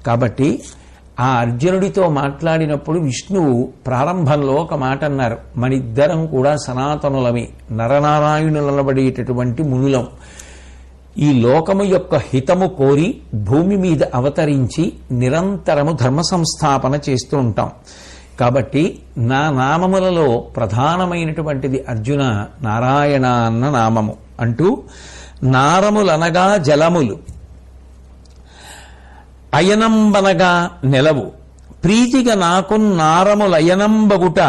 కాబట్టి ఆ అర్జునుడితో మాట్లాడినప్పుడు విష్ణువు ప్రారంభంలో ఒక మాట అన్నారు, మనిద్దరం కూడా సనాతనులమే, నరనారాయణులనబడేటటువంటి మునులం. ఈ లోకము యొక్క హితము కోరి భూమి మీద అవతరించి నిరంతరము ధర్మ సంస్థాపన చేస్తూ ఉంటాం. కాబట్టి నా నామములలో ప్రధానమైనటువంటిది అర్జున నారాయణ అన్న నామము అంటూ, నారములనగా జలములు, అయనంబనగా నెలవు, ప్రీతిగా నాకు నారములయనంబగుట,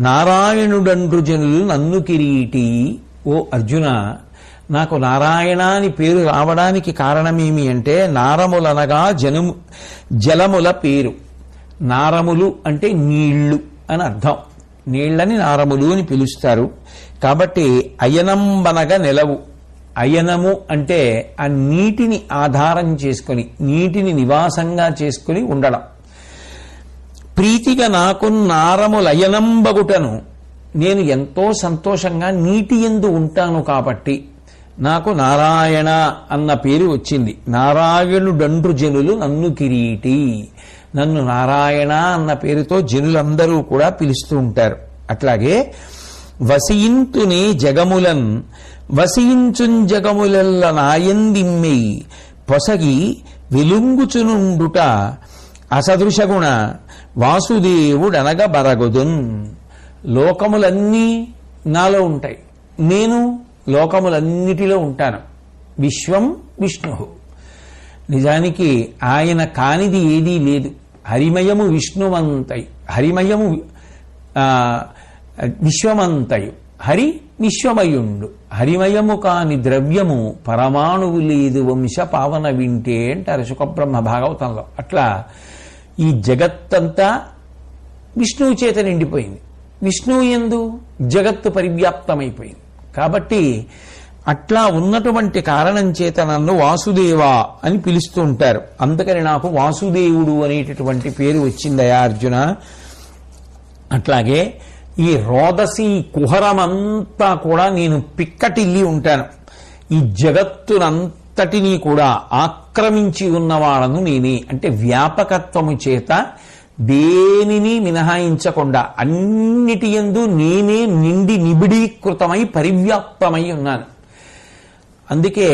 నారాయణుడండ్రు జనులు నన్ను కిరీటి. ఓ అర్జున, నాకు నారాయణ అని పేరు రావడానికి కారణమేమి అంటే, నారములనగా జలముల పేరు. నారములు అంటే నీళ్లు అని అర్థం, నీళ్లని నారములు అని పిలుస్తారు. కాబట్టి అయనంబనగా నెలవు, అయనము అంటే ఆ నీటిని ఆధారం చేసుకొని, నీటిని నివాసంగా చేసుకుని ఉండడం. ప్రీతిగా నాకు నారములయనంబగుటను, నేను ఎంతో సంతోషంగా నీటి యందు ఉంటాను కాబట్టి నాకు నారాయణ అన్న పేరు వచ్చింది. నారాయణుడండ్రు జనులు నన్ను కిరీటి, నన్ను నారాయణ అన్న పేరుతో జనులందరూ కూడా పిలుస్తూ ఉంటారు. అట్లాగే వసియింతునే జగములన్, వసించున్ జగములెల్ల నాయందిమ్మెయి, పొసగి వెలుంగుచునుండుట అసదృశగుణ, వాసుదేవుడనగ బరగుదున్. లోకములన్నీ నాలో ఉంటాయి, నేను లోకములన్నిటిలో ఉంటాను. విశ్వం విష్ణు, నిజానికి ఆయన కానిది ఏదీ లేదు. హరిమయము విష్ణువంతై, హరిమయము విశ్వమంతయు, హరి విశ్వమయుండు, హరిమయము కాని ద్రవ్యము పరమాణువు లేదు వంశ పావన వింటే అంటారు శుకబ్రహ్మ భాగవతంలో. అట్లా ఈ జగత్తంతా విష్ణువు చేత నిండిపోయింది, విష్ణువు యందు జగత్తు పరివ్యాప్తమైపోయింది. కాబట్టి అట్లా ఉన్నటువంటి కారణం చేత నన్ను వాసుదేవా అని పిలుస్తూ ఉంటారు. అందుకని నాకు వాసుదేవుడు అనేటటువంటి పేరు వచ్చిందయా అర్జున. అట్లాగే ఈ రోదసి కుహరమంతా కూడా నేను పిక్కటిల్లి ఉంటాను. ఈ జగత్తునంతటినీ కూడా ఆక్రమించి ఉన్నవాడను నేనే. అంటే వ్యాపకత్వము చేత దేనిని మినహాయించకుండా అన్నిటి యందు నేనే నిండి నిబిడీకృతమై పరివ్యాప్తమై ఉన్నాను. అందుకే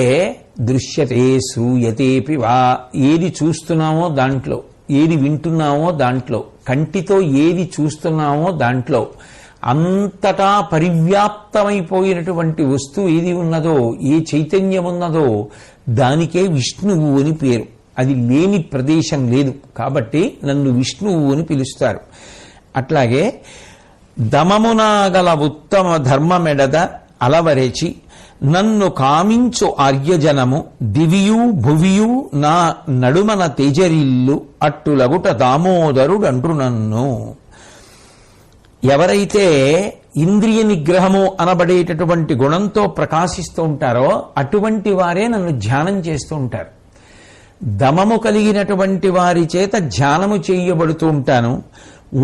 దృశ్యతే శ్రూయతేపి వా, ఏది చూస్తున్నామో దాంట్లో, ఏది వింటున్నామో దాంట్లో, కంటితో ఏది చూస్తున్నామో దాంట్లో అంతటా పరివ్యాప్తమైపోయినటువంటి వస్తువు ఏది ఉన్నదో, ఏ చైతన్యం ఉన్నదో దానికే విష్ణువు అని పేరు. అది లేని ప్రదేశం లేదు, కాబట్టి నన్ను విష్ణువు అని పిలుస్తారు. అట్లాగే దమమునాగల ఉత్తమ ధర్మమెడద అలవరేచి నన్ను కామించు ఆర్యజనము, దివియు భువియు నా నడుమన తేజరిల్లు, అట్టులగుట దామోదరుడండ్రు నన్ను. ఎవరైతే ఇంద్రియ నిగ్రహము అనబడేటటువంటి గుణంతో ప్రకాశిస్తూ ఉంటారో అటువంటి వారే నన్ను ధ్యానం చేస్తూ ఉంటారు. దమము కలిగినటువంటి వారి చేత ధ్యానము చేయబడుతూ ఉంటాను.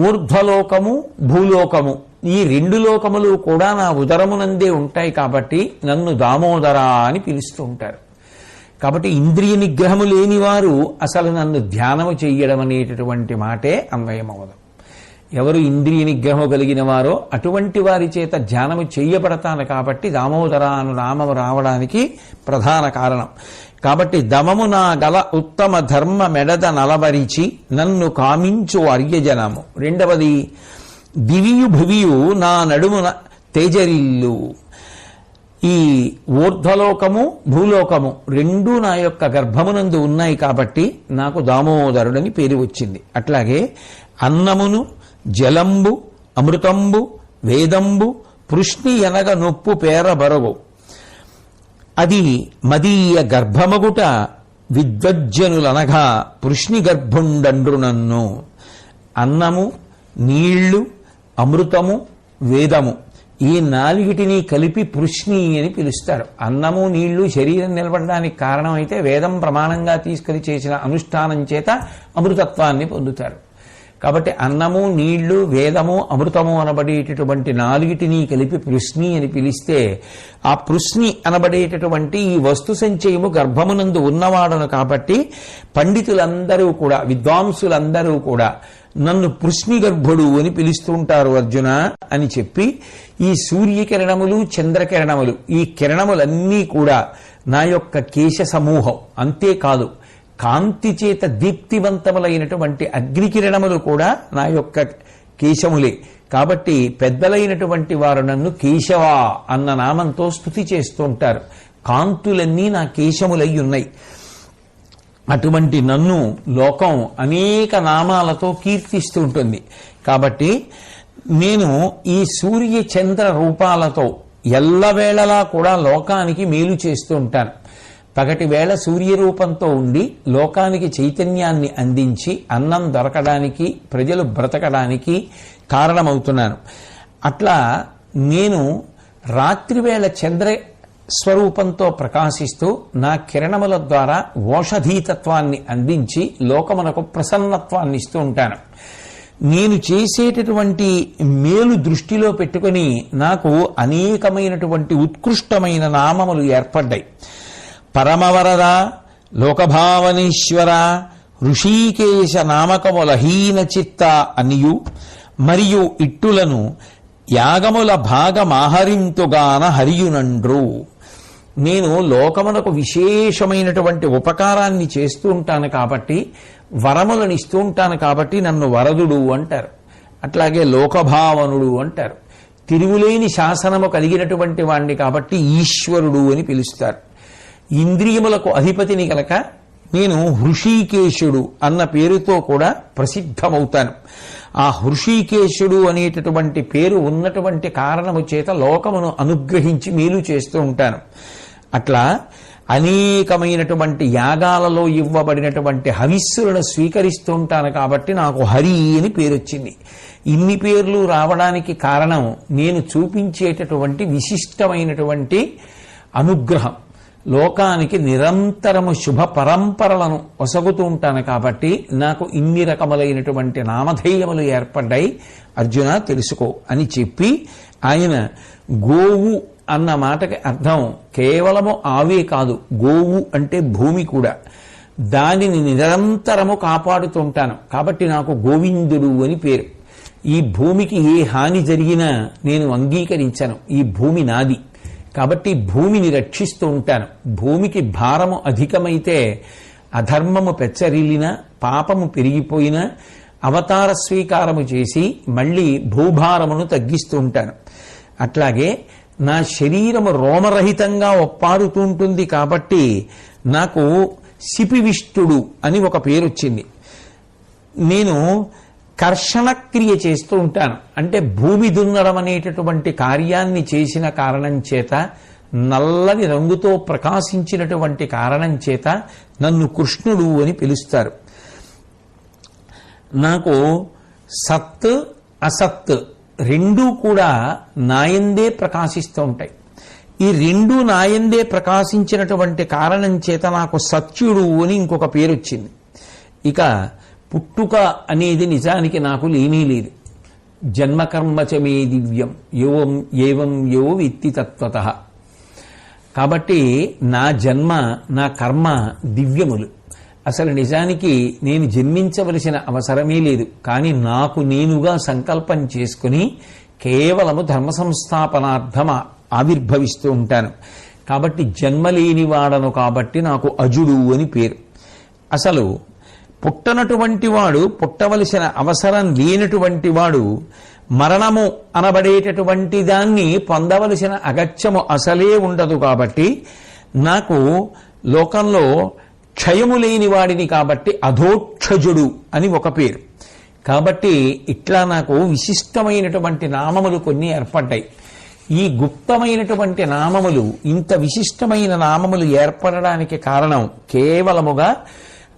ఊర్ధ్వలోకము భూలోకము, ఈ రెండు లోకములు కూడా నా ఉదరమునందే ఉంటాయి కాబట్టి నన్ను దామోదర అని పిలుస్తూ ఉంటారు. కాబట్టి ఇంద్రియ నిగ్రహము లేని వారు అసలు నన్ను ధ్యానము చెయ్యడం అనేటటువంటి మాటే అన్వయమవదు. ఎవరు ఇంద్రియ నిగ్రహము కలిగిన వారో అటువంటి వారి చేత ధ్యానము చెయ్యబడతాను కాబట్టి దామోదర అను నామము రావడానికి ప్రధాన కారణం. కాబట్టి దమము నా గల ఉత్తమ ధర్మ మెడద నలవరిచి నన్ను కామించు అర్యజనము. రెండవది దివియు భువియు నా నడుమున తేజరిల్లు. ఈ ఊర్ధ్వలోకము భూలోకము రెండూ నా యొక్క గర్భమునందు ఉన్నాయి కాబట్టి నాకు దామోదరుడని పేరు వచ్చింది. అట్లాగే అన్నమును జలంబు అమృతంబు వేదంబు పృష్ణి ఎనగ నొప్పు పేరబరగు, అది మదీయ గర్భమగుట విద్వజ్జనులనగా పృష్ణి గర్భుండండ్రు నన్ను. అన్నము నీళ్లు అమృతము వేదము ఈ నాలుగిటిని కలిపి పృష్ణి అని పిలుస్తారు. అన్నము నీళ్లు శరీరం నిలబడడానికి కారణమైతే వేదం ప్రమాణంగా తీసుకుని చేసిన అనుష్ఠానం చేత అమృతత్వాన్ని పొందుతారు. కాబట్టి అన్నము, నీళ్లు, వేదము, అమృతము అనబడేటటువంటి నాలుగిటిని కలిపి పృశ్ని అని పిలిస్తే ఆ పృశ్ని అనబడేటటువంటి ఈ వస్తు సంచయము గర్భమునందు ఉన్నవాడను కాబట్టి పండితులందరూ కూడా, విద్వాంసులందరూ కూడా నన్ను పృశ్ని గర్భుడు అని పిలుస్తూ ఉంటారు అర్జున అని చెప్పి, ఈ సూర్యకిరణములు, చంద్రకిరణములు, ఈ కిరణములన్నీ కూడా నా యొక్క కేశ సమూహం. అంతేకాదు, కాంతి చేత దీప్తివంతములైనటువంటి అగ్నికిరణములు కూడా నా యొక్క కేశములే. కాబట్టి పెద్దలైనటువంటి వారు నన్ను కేశవ అన్న నామంతో స్తుతి చేస్తూ ఉంటారు. కాంతులన్నీ నా కేశములై ఉన్నాయి. అటువంటి నన్ను లోకం అనేక నామాలతో కీర్తిస్తూ ఉంటుంది. కాబట్టి నేను ఈ సూర్య చంద్ర రూపాలతో ఎల్లవేళలా కూడా లోకానికి మేలు చేస్తూ ఉంటాను. పగటి వేళ సూర్యరూపంతో ఉండి లోకానికి చైతన్యాన్ని అందించి అన్నం దొరకడానికి, ప్రజలు బ్రతకడానికి కారణమవుతున్నాను. అట్లా నేను రాత్రివేళ చంద్ర స్వరూపంతో ప్రకాశిస్తూ నా కిరణముల ద్వారా ఓషధీతత్వాన్ని అందించి లోకమునకు ప్రసన్నత్వాన్ని ఇస్తూ ఉంటాను. నేను చేసేటటువంటి మేలు దృష్టిలో పెట్టుకుని నాకు అనేకమైనటువంటి ఉత్కృష్టమైన నామములు ఏర్పడ్డాయి. పరమవరద, లోకభావనేశ్వర, ఋషికేశ నామకముల హీన చిత్త అనియు మరియు ఇట్టులను యాగముల భాగమాహరింతుగాన హరియునండ్రు. నేను లోకమునకు విశేషమైనటువంటి ఉపకారాన్ని చేస్తూ ఉంటాను కాబట్టి, వరములను ఇస్తూ ఉంటాను కాబట్టి నన్ను వరదుడు అంటారు. అట్లాగే లోకభావనుడు అంటారు. తిరుగులేని శాసనము కలిగినటువంటి వాణ్ణి కాబట్టి ఈశ్వరుడు అని పిలుస్తారు. ఇంద్రియములకు అధిపతిని గనక నేను హృషీకేశుడు అన్న పేరుతో కూడా ప్రసిద్ధమవుతాను. ఆ హృషీకేశుడు అనేటటువంటి పేరు ఉన్నటువంటి కారణము చేత లోకమును అనుగ్రహించి మేలు చేస్తూ ఉంటాను. అట్లా అనేకమైనటువంటి యాగాలలో ఇవ్వబడినటువంటి హవిస్సులను స్వీకరిస్తూ ఉంటాను కాబట్టి నాకు హరి అని పేరు వచ్చింది. ఇన్ని పేర్లు రావడానికి కారణం నేను చూపించేటటువంటి విశిష్టమైనటువంటి అనుగ్రహం. లోకానికి నిరంతరము శుభ పరంపరలను ఒసగుతూ ఉంటాను కాబట్టి నాకు ఇన్ని రకములైనటువంటి నామధేయములు ఏర్పడ్డాయి అర్జున, తెలుసుకో అని చెప్పి ఆయన గోవు అన్న మాటకి అర్థం కేవలము ఆవే కాదు, గోవు అంటే భూమి కూడా. దానిని నిరంతరము కాపాడుతుంటాను కాబట్టి నాకు గోవిందుడు అని పేరు. ఈ భూమికి ఏ హాని జరిగినా నేను అంగీకరించను. ఈ భూమి నాది కాబట్టి భూమిని రక్షిస్తూ ఉంటాను. భూమికి భారము అధికమైతే, అధర్మము పెచ్చరిల్లినా, పాపము పెరిగిపోయినా అవతార స్వీకారము చేసి మళ్ళీ భూభారమును తగ్గిస్తూ ఉంటాను. అట్లాగే నా శరీరము రోమరహితంగా ఒప్పారుతూ ఉంటుంది కాబట్టి నాకు శిపివిష్టుడు అని ఒక పేరు వచ్చింది. నేను కర్షణక్రియ చేస్తూ ఉంటాను. అంటే భూమి దున్నడం అనేటటువంటి కార్యాన్ని చేసిన కారణం చేత, నల్లని రంగుతో ప్రకాశించినటువంటి కారణం చేత నన్ను కృష్ణుడు అని పిలుస్తారు. నాకు సత్, అసత్ రెండూ కూడా నాయందే ప్రకాశిస్తూ ఉంటాయి. ఈ రెండు నాయందే ప్రకాశించినటువంటి కారణం చేత నాకు సత్యుడు అని ఇంకొక పేరు వచ్చింది. ఇక పుట్టుక అనేది నిజానికి నాకు లేనీ లేదు. జన్మకర్మచమే దివ్యం ఏవం యో విత్తి తత్వతః. కాబట్టి నా జన్మ, నా కర్మ దివ్యములు. అసలు నిజానికి నేను జన్మించవలసిన అవసరమే లేదు. కానీ నాకు నేనుగా సంకల్పం చేసుకుని కేవలము ధర్మ సంస్థాపనార్థం ఆవిర్భవిస్తూ ఉంటాను. కాబట్టి జన్మలేనివాడను కాబట్టి నాకు అజుడు అని పేరు. అసలు పుట్టనటువంటి వాడు, పుట్టవలసిన అవసరం లేనటువంటి వాడు, మరణము అనబడేటటువంటి దాన్ని పొందవలసిన అగత్యము అసలే ఉండదు. కాబట్టి నాకు లోకంలో క్షయము లేని వాడిని కాబట్టి అధోక్షజుడు అని ఒక పేరు. కాబట్టి ఇట్లా నాకు విశిష్టమైనటువంటి నామములు కొన్ని ఏర్పడ్డాయి. ఈ గుప్తమైనటువంటి నామములు, ఇంత విశిష్టమైన నామములు ఏర్పడడానికి కారణం కేవలముగా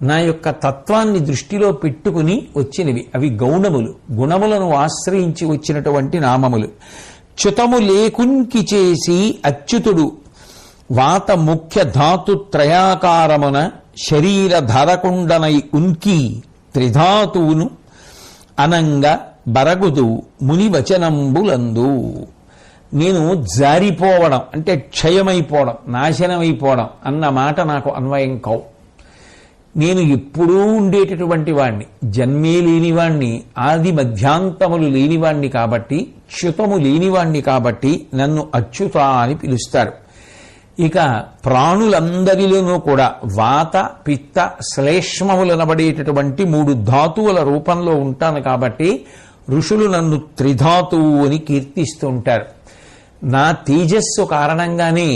నా యొక్క తత్వాన్ని దృష్టిలో పెట్టుకుని వచ్చినవి. అవి గౌణములు, గుణములను ఆశ్రయించి వచ్చినటువంటి నామములు. చ్యుతము లేకుంకి చేసి అచ్యుతుడు వాత ముఖ్య ధాతు త్రయాకారమున శరీర ధరకుండనై ఉన్కి త్రిధాతువును అనంగ బరగుదు ముని వచనంబులందు. నేను జారిపోవడం అంటే క్షయమైపోవడం, నాశనమైపోవడం అన్న మాట నాకు అన్వయం కావు. నేను ఎప్పుడూ ఉండేటటువంటి వాణ్ణి, జన్మే లేనివాణ్ణి, ఆది మధ్యాంతములు లేనివాణ్ణి కాబట్టి, చ్యుతము లేనివాణ్ణి కాబట్టి నన్ను అచ్యుత అని పిలుస్తారు. ఇక ప్రాణులందరిలోనూ కూడా వాత పిత్త శ్లేష్మములనబడేటటువంటి 3 ధాతువుల రూపంలో ఉంటాను కాబట్టి ఋషులు నన్ను త్రిధాతువు అని కీర్తిస్తూ ఉంటారు. నా తేజస్సు కారణంగానే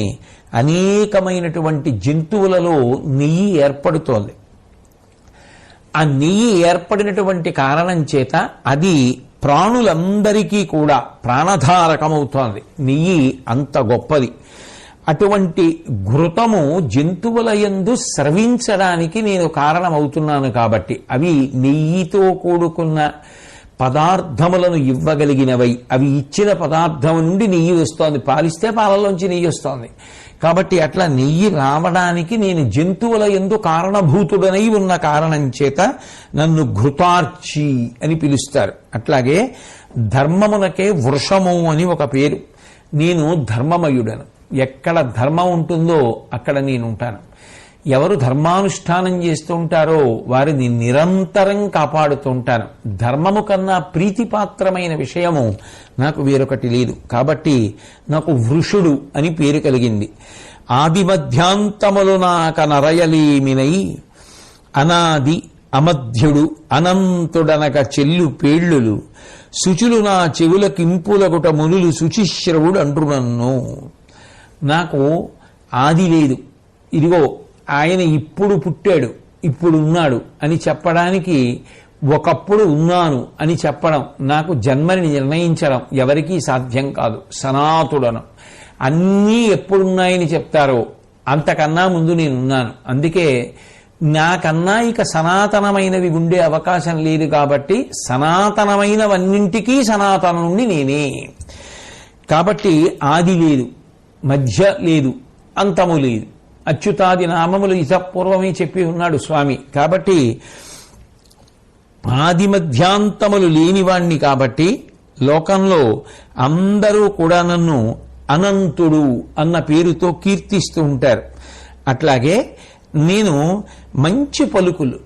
అనేకమైనటువంటి జంతువులలో నెయ్యి ఏర్పడుతోంది. ఆ నెయ్యి ఏర్పడినటువంటి కారణం చేత అది ప్రాణులందరికీ కూడా ప్రాణధారకమవుతోంది. నెయ్యి అంత గొప్పది. అటువంటి ఘృతము జంతువుల యందు స్రవించడానికి నేను కారణమవుతున్నాను కాబట్టి అవి నెయ్యితో కూడుకున్న పదార్థములను ఇవ్వగలిగినవై, అవి ఇచ్చిన పదార్థం నుండి నెయ్యి వస్తోంది. పాలిస్తే పాలలోంచి నెయ్యి వస్తోంది కాబట్టి అట్లా నెయ్యి రావడానికి నేను జంతువుల యందు కారణభూతుడనై ఉన్న కారణం చేత నన్ను ఘృతార్చి అని పిలుస్తారు. అట్లాగే ధర్మమునకే వృషము అని ఒక పేరు. నేను ధర్మమయుడను. ఎక్కడ ధర్మం ఉంటుందో అక్కడ నేనుంటాను. ఎవరు ధర్మానుష్ఠానం చేస్తూ ఉంటారో వారిని నిరంతరం కాపాడుతూ ఉంటాను. ధర్మము కన్నా ప్రీతిపాత్రమైన విషయము నాకు వేరొకటి లేదు కాబట్టి నాకు వృషుడు అని పేరు కలిగింది. ఆది మధ్యాంతములు నాక నరయలేమినై అనాది అమధ్యుడు అనంతుడనక చెల్లు పేళ్లులు శుచులు నా చెవులకింపులగుట మునులు శుచిశ్రవుడు అంటునన్ను. నాకు ఆది లేదు, ఇదిగో ఆయన ఇప్పుడు పుట్టాడు, ఇప్పుడు ఉన్నాడు అని చెప్పడానికి, ఒకప్పుడు ఉన్నాను అని చెప్పడం, నాకు జన్మని నిర్ణయించడం ఎవరికీ సాధ్యం కాదు. సనాతుడను. అన్నీ ఎప్పుడున్నాయని చెప్తారో అంతకన్నా ముందు నేనున్నాను. అందుకే నాకన్నా ఇక సనాతనమైనవి ఉండే అవకాశం లేదు కాబట్టి సనాతనమైనవన్నింటికీ సనాతనుణ్ణి నేనే. కాబట్టి ఆది లేదు, మధ్య లేదు, అంతము లేదు. అచ్యుతాది నామములు ఇతపూర్వమే చెప్పి ఉన్నాడు స్వామి. కాబట్టి ఆది మధ్యాంతములు లేనివాణ్ణి కాబట్టి లోకంలో అందరూ కూడా నన్ను అనంతుడు అన్న పేరుతో కీర్తిస్తూ ఉంటారు. అట్లాగే నేను మంచి పలుకులు,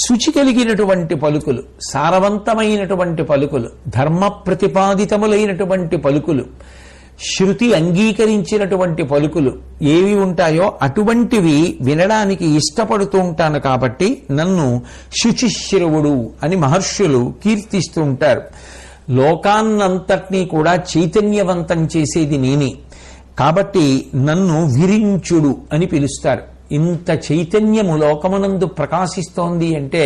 శుచి కలిగినటువంటి పలుకులు, సారవంతమైనటువంటి పలుకులు, ధర్మ ప్రతిపాదితములైనటువంటి పలుకులు, శృతి అంగీకరించినటువంటి పలుకులు ఏవి ఉంటాయో అటువంటివి వినడానికి ఇష్టపడుతూ ఉంటాను కాబట్టి నన్ను శుచిశ్రవుడు అని మహర్షులు కీర్తిస్తూ ఉంటారు. లోకాన్నంతటినీ కూడా చైతన్యవంతం చేసేది నేనే కాబట్టి నన్ను విరించుడు అని పిలుస్తారు. ఇంత చైతన్యము లోకమునందు ప్రకాశిస్తోంది అంటే,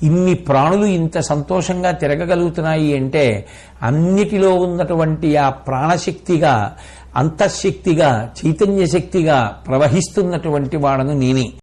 ఇన్ని ప్రాణులు ఇంత సంతోషంగా తిరగగలుగుతున్నాయి అంటే అన్నిటిలో ఉన్నటువంటి ఆ ప్రాణశక్తిగా, అంతఃశక్తిగా, చైతన్య శక్తిగా ప్రవహిస్తున్నటువంటి వాడను నేనే.